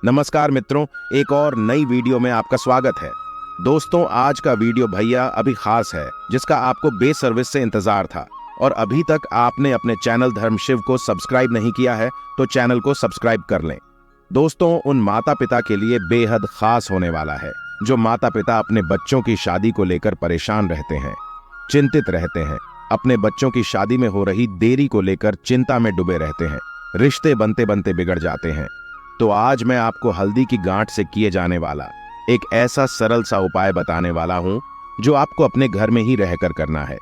नमस्कार मित्रों, एक और नई वीडियो में आपका स्वागत है। दोस्तों, आज का वीडियो भैया अभी खास है, जिसका आपको बेसर्विस से इंतजार था और अभी तक आपने अपने चैनल धर्म शिव को सब्सक्राइब नहीं किया है तो चैनल को सब्सक्राइब कर लें। दोस्तों, उन माता पिता के लिए बेहद खास होने वाला है जो माता पिता अपने बच्चों की शादी को लेकर परेशान रहते हैं, चिंतित रहते हैं, अपने बच्चों की शादी में हो रही देरी को लेकर चिंता में डूबे रहते हैं, रिश्ते बनते बनते बिगड़ जाते हैं। तो आज मैं आपको हल्दी की गांठ से किए जाने वाला एक ऐसा सरल सा उपाय बताने वाला हूं जो आपको अपने घर में ही रहकर करना है।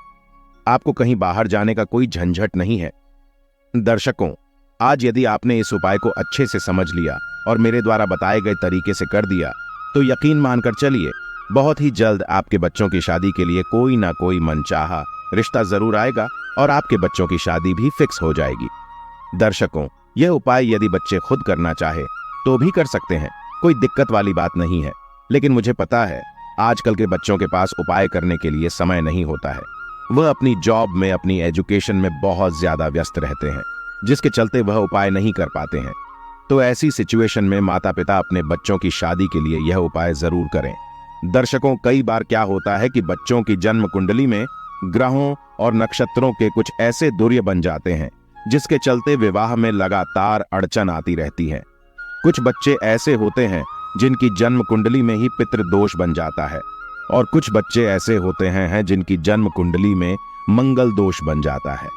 आपको कहीं बाहर जाने का कोई झंझट नहीं है। दर्शकों, आज यदि आपने इस उपाय को अच्छे से समझ लिया और मेरे द्वारा बताए गए तरीके से कर दिया तो यकीन मानकर चलिए, बहुत ही जल्द आपके बच्चों की शादी के लिए कोई ना कोई मनचाहा रिश्ता जरूर आएगा और आपके बच्चों की शादी भी फिक्स हो जाएगी। दर्शकों, यह उपाय यदि बच्चे खुद करना चाहे तो भी कर सकते हैं, कोई दिक्कत वाली बात नहीं है। लेकिन मुझे पता है आजकल के बच्चों के पास उपाय करने के लिए समय नहीं होता है। वह अपनी जॉब में, अपनी एजुकेशन में बहुत ज्यादा व्यस्त रहते हैं, जिसके चलते वह उपाय नहीं कर पाते हैं। तो ऐसी सिचुएशन में माता पिता अपने बच्चों की शादी के लिए यह उपाय जरूर करें। दर्शकों, कई बार क्या होता है कि बच्चों की जन्म कुंडली में ग्रहों और नक्षत्रों के कुछ ऐसे दुर्य बन जाते हैं जिसके चलते विवाह में लगातार अड़चन आती रहती है। कुछ बच्चे ऐसे होते हैं जिनकी जन्म कुंडली में ही पितृदोष बन जाता है और कुछ बच्चे ऐसे होते हैं जिनकी जन्म कुंडली में मंगल दोष बन जाता है,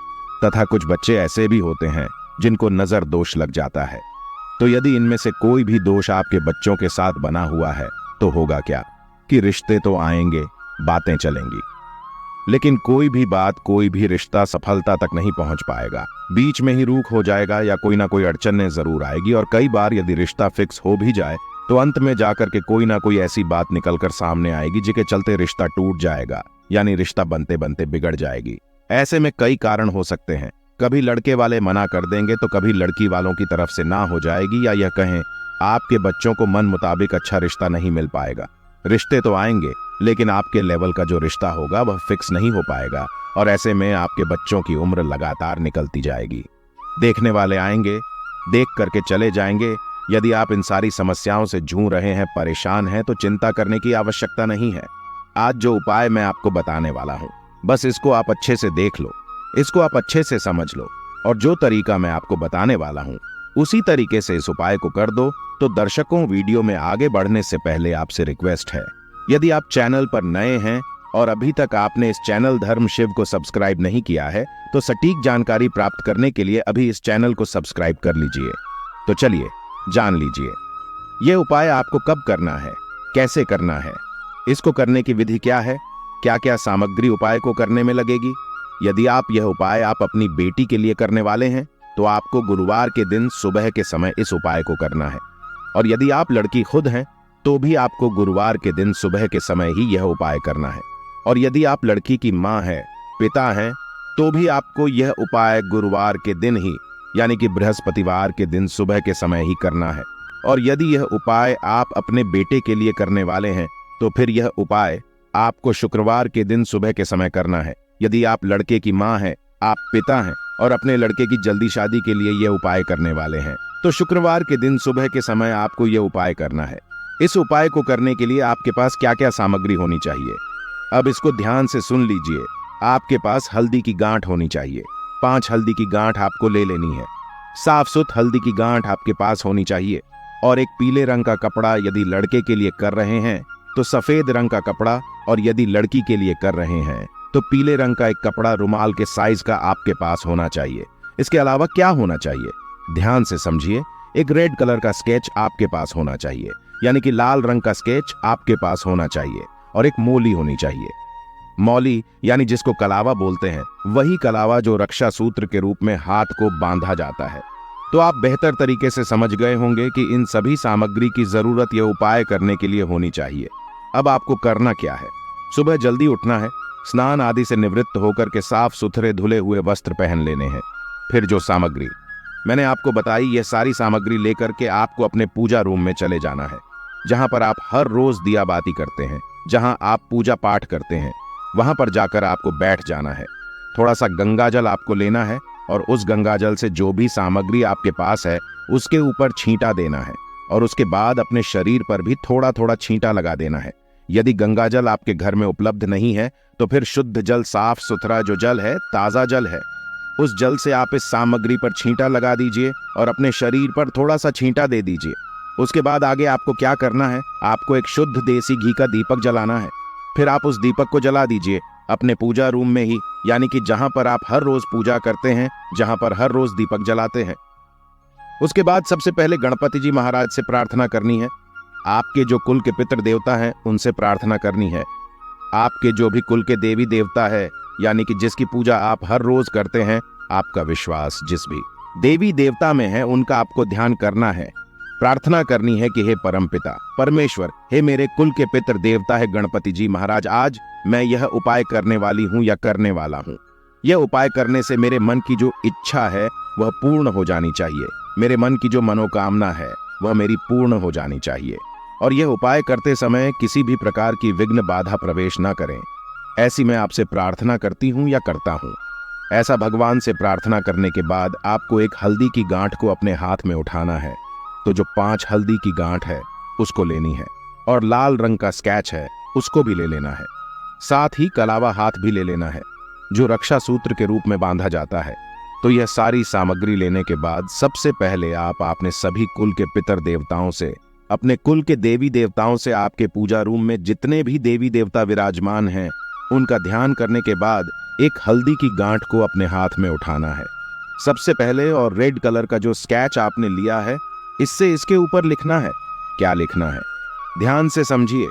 तथा कुछ बच्चे ऐसे भी होते हैं जिनको नजर दोष लग जाता है। तो यदि इनमें से कोई भी दोष आपके बच्चों के साथ बना हुआ है तो होगा क्या कि रिश्ते तो आएंगे, बातें चलेंगी, लेकिन कोई भी बात, कोई भी रिश्ता सफलता तक नहीं पहुंच पाएगा। बीच में ही रूख हो जाएगा या कोई ना कोई अड़चनें जरूर आएगी। और कई बार यदि रिश्ता फिक्स हो भी जाए तो अंत में जाकर के कोई ना कोई ऐसी बात निकलकर सामने आएगी जिसके चलते रिश्ता टूट जाएगा, यानी रिश्ता बनते बनते बिगड़ जाएगी। ऐसे में कई कारण हो सकते हैं। कभी लड़के वाले मना कर देंगे तो कभी लड़की वालों की तरफ से ना हो जाएगी, या यह कहें आपके बच्चों को मन मुताबिक अच्छा रिश्ता नहीं मिल पाएगा। रिश्ते तो आएंगे लेकिन आपके लेवल का जो रिश्ता होगा वह फिक्स नहीं हो पाएगा और ऐसे में आपके बच्चों की उम्र लगातार निकलती जाएगी। देखने वाले आएंगे, देख करके चले जाएंगे। यदि आप इन सारी समस्याओं से जूझ रहे हैं, परेशान हैं, तो चिंता करने की आवश्यकता नहीं है। आज जो उपाय मैं आपको बताने वाला हूं, बस इसको आप अच्छे से देख लो, इसको आप अच्छे से समझ लो और जो तरीका मैं आपको बताने वाला हूं उसी तरीके से इस उपाय को कर दो। तो दर्शकों, वीडियो में आगे बढ़ने से पहले आपसे रिक्वेस्ट है, यदि आप चैनल पर नए हैं और अभी तक आपने इस चैनल धर्म शिव को सब्सक्राइब नहीं किया है तो सटीक जानकारी प्राप्त करने के लिए अभी इस चैनल को सब्सक्राइब कर लीजिए। तो चलिए जान लीजिए यह उपाय आपको कब करना है, कैसे करना है, इसको करने की विधि क्या है, क्या क्या सामग्री उपाय को करने में लगेगी। यदि आप यह उपाय आप अपनी बेटी के लिए करने वाले हैं तो आपको गुरुवार के दिन सुबह के समय इस उपाय को करना है, और यदि आप लड़की खुद हैं तो भी आपको गुरुवार के दिन सुबह के समय ही यह उपाय करना है, और यदि आप लड़की की मां है, पिता हैं, तो भी आपको यह उपाय गुरुवार के दिन ही, यानी कि बृहस्पतिवार के दिन सुबह के समय ही करना है। और यदि यह उपाय आप अपने बेटे के लिए करने वाले हैं तो फिर यह उपाय आपको शुक्रवार के दिन सुबह के समय करना है। यदि आप लड़के की मां हैं, आप पिता हैं और अपने लड़के की जल्दी शादी के लिए यह उपाय करने वाले हैं तो शुक्रवार के दिन सुबह के समय आपको यह उपाय करना है। इस उपाय को करने के लिए आपके पास क्या क्या सामग्री होनी चाहिए, अब इसको ध्यान से सुन लीजिए। आपके पास हल्दी की गांठ होनी चाहिए। 5 हल्दी की गांठ आपको ले लेनी है। साफ सुथ हल्दी की गांठ आपके पास होनी चाहिए और एक पीले रंग का कपड़ा यदि लड़के के लिए कर रहे हैं तो सफेद रंग का कपड़ा, और यदि लड़की के लिए कर रहे हैं तो पीले रंग का एक कपड़ा रुमाल के साइज का आपके पास होना चाहिए। इसके अलावा क्या होना चाहिए, ध्यान से समझिए। एक रेड कलर का स्केच आपके पास होना चाहिए, यानी कि लाल रंग का स्केच आपके पास होना चाहिए, और एक मौली होनी चाहिए। मौली यानी जिसको कलावा बोलते हैं, वही कलावा जो रक्षा सूत्र के रूप में हाथ को बांधा जाता है। तो आप बेहतर तरीके से समझ गए होंगे कि इन सभी सामग्री की जरूरत यह उपाय करने के लिए होनी चाहिए। अब आपको करना क्या है, सुबह जल्दी उठना है, स्नान आदि से निवृत्त होकर के साफ सुथरे धुले हुए वस्त्र पहन लेने हैं। फिर जो सामग्री मैंने आपको बताई, यह सारी सामग्री लेकर के आपको अपने पूजा रूम में चले जाना है, जहां पर आप हर रोज दिया बाती करते हैं, जहां आप पूजा पाठ करते हैं। वहां पर जाकर आपको बैठ जाना है। थोड़ा सा गंगाजल आपको लेना है और उस गंगाजल से जो भी सामग्री आपके पास है उसके ऊपर छींटा देना है। और उसके बाद अपने शरीर पर भी थोड़ा थोड़ा छींटा लगा देना है। यदि गंगाजल आपके घर में उपलब्ध नहीं है तो फिर शुद्ध जल, साफ सुथरा जो जल है, ताजा जल है, उस जल से आप इस सामग्री पर छींटा लगा दीजिए और अपने शरीर पर थोड़ा सा छींटा दे दीजिए। उसके बाद आगे आपको क्या करना है, आपको एक शुद्ध देसी घी का दीपक जलाना है। फिर आप उस दीपक को जला दीजिए अपने पूजा रूम में ही, यानी कि जहां पर आप हर रोज पूजा करते हैं, जहां पर हर रोज दीपक जलाते हैं। उसके बाद सबसे पहले गणपति जी महाराज से प्रार्थना करनी है। आपके जो कुल के पितृ देवता हैं उनसे प्रार्थना करनी है। आपके जो भी कुल के देवी देवता है, यानी कि जिसकी पूजा आप हर रोज करते हैं, आपका विश्वास जिस भी देवी देवता में है, उनका आपको ध्यान करना है। प्रार्थना करनी है कि हे परमपिता परमेश्वर, हे मेरे कुल के पितृ देवता है गणपति जी महाराज, आज मैं यह उपाय करने वाली हूं या करने वाला हूं। यह उपाय करने से मेरे मन की जो इच्छा है वह पूर्ण हो जानी चाहिए। मेरे मन की जो मनोकामना है वह मेरी पूर्ण हो जानी चाहिए। और यह उपाय करते समय किसी भी प्रकार की विघ्न बाधा प्रवेश न करें, ऐसी मैं आपसे प्रार्थना करती हूं या करता हूं। ऐसा भगवान से प्रार्थना करने के बाद आपको एक हल्दी की गांठ को अपने हाथ में उठाना है। तो जो 5 हल्दी की गांठ है उसको लेनी है, और लाल रंग का स्केच है उसको भी ले लेना है। साथ ही कलावा हाथ भी ले लेना है, जो रक्षा सूत्र के रूप में बांधा जाता है। तो यह सारी सामग्री लेने के बाद सबसे पहले आप अपने सभी कुल के पितर देवताओं से, अपने कुल के देवी देवताओं से, आपके पूजा रूम में जितने भी देवी देवता विराजमान हैं, उनका ध्यान करने के बाद एक हल्दी की गांठ को अपने हाथ में उठाना है। सबसे पहले और रेड कलर का जो स्केच आपने लिया है, इससे इसके ऊपर लिखना है। क्या लिखना है, ध्यान से समझिए।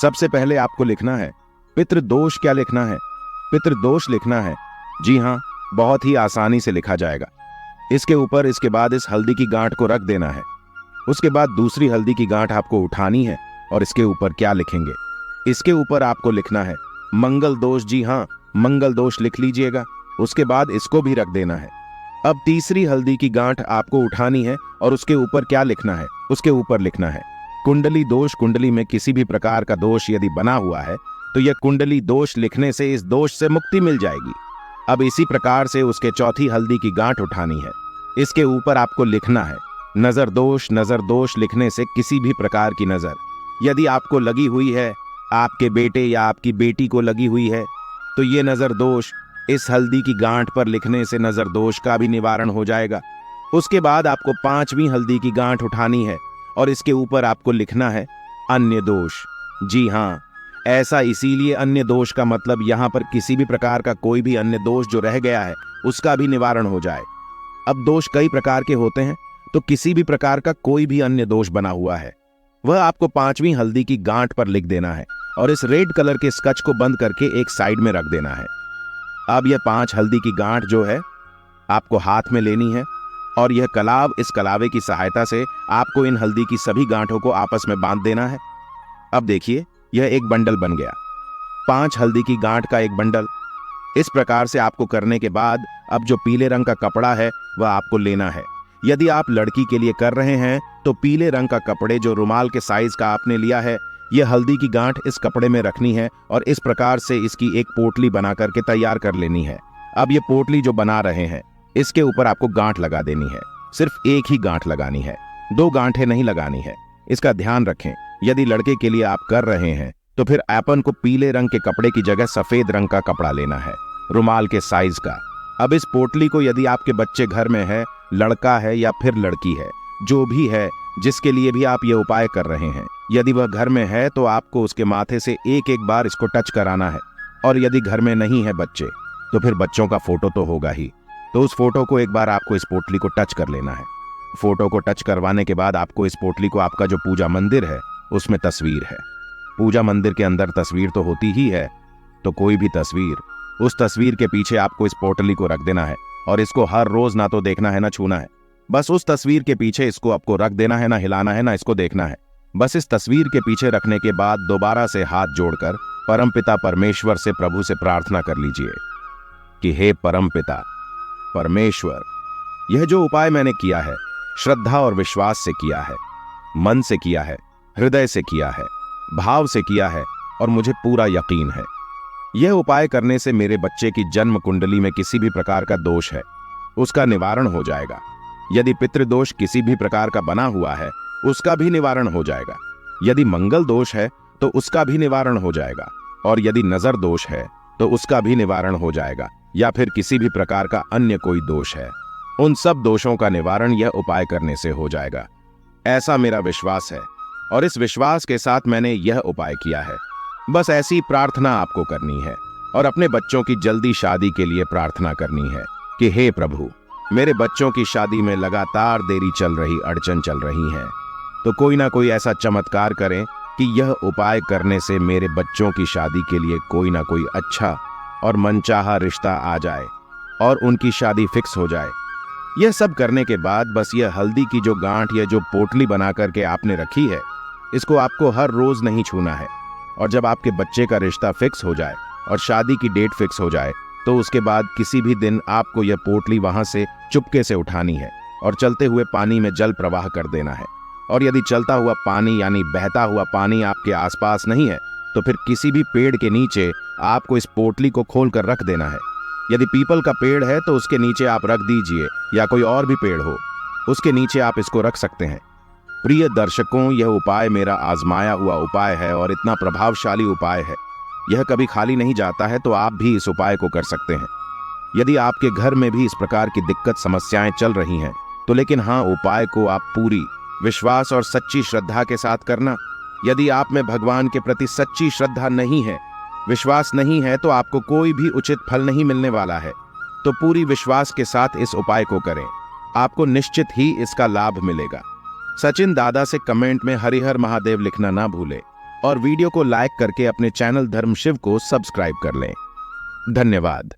सबसे पहले आपको लिखना है पितृदोष। क्या लिखना है, पितृदोष लिखना है। जी हाँ, बहुत ही आसानी से लिखा जाएगा। इसके ऊपर इसके बाद इस हल्दी की गांठ को रख देना है। उसके बाद दूसरी हल्दी की गांठ आपको उठानी है और इसके ऊपर क्या लिखेंगे, इसके ऊपर आपको लिखना है मंगल दोष। जी हाँ, मंगल दोष लिख लीजिएगा। उसके बाद इसको भी रख देना है। अब तीसरी हल्दी की गांठ आपको उठानी है और उसके ऊपर क्या लिखना है, उसके ऊपर लिखना है कुंडली दोष। कुंडली में किसी भी प्रकार का दोष यदि बना हुआ है तो यह कुंडली दोष लिखने से इस दोष से मुक्ति मिल जाएगी। अब इसी प्रकार से उसके चौथी हल्दी की गांठ उठानी है। इसके ऊपर आपको लिखना है नजर दोष। नजर दोष लिखने से किसी भी प्रकार की नजर यदि आपको लगी हुई है, आपके बेटे या आपकी बेटी को लगी हुई है, तो ये नजर दोष इस हल्दी की गांठ पर लिखने से नजर दोष का भी निवारण हो जाएगा। उसके बाद आपको 5वीं हल्दी की गांठ उठानी है और इसके ऊपर आपको लिखना है अन्य दोष। जी हाँ, ऐसा इसीलिए अन्य दोष का मतलब यहां पर किसी भी प्रकार का कोई भी अन्य दोष जो रह गया है उसका भी निवारण हो जाए। अब दोष कई प्रकार के होते हैं, तो किसी भी प्रकार का कोई भी अन्य दोष बना हुआ है वह आपको 5वीं हल्दी की गांठ पर लिख देना है और इस रेड कलर के स्केच को बंद करके एक साइड में रख देना है। अब यह 5 हल्दी की गांठ जो है आपको हाथ में लेनी है और यह कलाव, इस कलावे की सहायता से आपको इन हल्दी की सभी गांठों को आपस में बांध देना है। अब देखिए, यह एक बंडल बन गया, 5 हल्दी की गांठ का एक बंडल। इस प्रकार से आपको करने के बाद अब जो पीले रंग का कपड़ा है वह आपको लेना है। यदि आप लड़की के लिए कर रहे हैं तो पीले रंग का कपड़े जो रुमाल के साइज का आपने लिया है, यह हल्दी की गांठ इस कपड़े में रखनी है और इस प्रकार से इसकी एक पोटली बना करके तैयार कर लेनी है। अब ये पोटली जो बना रहे हैं इसके ऊपर आपको गांठ लगा देनी है। सिर्फ एक ही गांठ लगानी है, 2 गांठें नहीं लगानी है। इसका ध्यान रखें, यदि लड़के के लिए आप कर रहे हैं तो फिर आपन को पीले रंग के कपड़े की जगह सफेद रंग का कपड़ा लेना है, रुमाल के साइज का। अब इस पोटली को यदि आपके बच्चे घर में है, लड़का है या फिर लड़की है, जो भी है जिसके लिए भी आप ये उपाय कर रहे हैं, यदि वह घर में है तो आपको उसके माथे से एक बार इसको टच कराना है। और यदि घर में नहीं है बच्चे तो फिर बच्चों का फोटो तो होगा ही, तो उस फोटो को एक बार आपको इस पोटली को टच कर लेना है। फोटो को टच करवाने के बाद आपको इस पोटली को, आपका जो पूजा मंदिर है उसमें तस्वीर है, पूजा मंदिर के अंदर तस्वीर तो होती ही है, तो कोई भी तस्वीर, उस तस्वीर के पीछे आपको इस पोटली को रख देना है और इसको हर रोज ना तो देखना है ना छूना है। बस उस तस्वीर के पीछे इसको आपको रख देना है, ना हिलाना है ना इसको देखना है। बस इस तस्वीर के पीछे रखने के बाद दोबारा से हाथ जोड़कर परमपिता परमेश्वर से, प्रभु से प्रार्थना कर लीजिए कि हे परमपिता परमेश्वर, यह जो उपाय मैंने किया है श्रद्धा और विश्वास से किया है, मन से किया है, हृदय से किया है, भाव से किया है और मुझे पूरा यकीन है यह उपाय करने से मेरे बच्चे की जन्म कुंडली में किसी भी प्रकार का दोष है उसका निवारण हो जाएगा। यदि पितृदोष किसी भी प्रकार का बना हुआ है उसका भी निवारण हो जाएगा। यदि मंगल दोष है तो उसका भी निवारण हो जाएगा, और यदि नजर दोष है तो उसका भी निवारण हो जाएगा, या फिर किसी भी प्रकार का अन्य कोई दोष है, उन सब दोषों का निवारण यह उपाय करने से हो जाएगा। ऐसा मेरा विश्वास है, और इस विश्वास के साथ मैंने यह उपाय किया है। बस ऐसी प्रार्थना आपको करनी है, और अपने बच्चों की जल्दी शादी के लिए प्रार्थना करनी है कि हे प्रभु, मेरे बच्चों की शादी में लगातार देरी चल रही, अड़चन चल रही है, तो कोई ना कोई ऐसा चमत्कार करें कि यह उपाय करने से मेरे बच्चों की शादी के लिए कोई ना कोई अच्छा और मनचाहा रिश्ता आ जाए और उनकी शादी फिक्स हो जाए। यह सब करने के बाद बस यह हल्दी की जो गांठ या जो पोटली बना करके आपने रखी है, इसको आपको हर रोज नहीं छूना है। और जब आपके बच्चे का रिश्ता फिक्स हो जाए और शादी की डेट फिक्स हो जाए, तो उसके बाद किसी भी दिन आपको यह पोटली वहां से चुपके से उठानी है और चलते हुए पानी में जल प्रवाह कर देना है। और यदि चलता हुआ पानी यानी बहता हुआ पानी आपके आसपास नहीं है, तो फिर किसी भी पेड़ के नीचे आपको इस पोटली को खोल कर रख देना है। यदि पीपल का पेड़ है तो उसके नीचे आप रख दीजिए, या कोई और भी पेड़ हो उसके नीचे आप इसको रख सकते हैं। प्रिय दर्शकों, यह उपाय मेरा आजमाया हुआ उपाय है और इतना प्रभावशाली उपाय है, यह कभी खाली नहीं जाता है, तो आप भी इस उपाय को कर सकते हैं। यदि आपके घर में भी इस प्रकार की दिक्कत समस्याएं चल रही हैं, तो लेकिन हाँ, उपाय को आप पूरी विश्वास और सच्ची श्रद्धा के साथ करना। यदि आप में भगवान के प्रति सच्ची श्रद्धा नहीं है, विश्वास नहीं है, तो आपको कोई भी उचित फल नहीं मिलने वाला है। तो पूरी विश्वास के साथ इस उपाय को करें, आपको निश्चित ही इसका लाभ मिलेगा। सचिन दादा से कमेंट में हरिहर महादेव लिखना ना भूलें, और वीडियो को लाइक करके अपने चैनल धर्म शिव को सब्सक्राइब कर लें। धन्यवाद।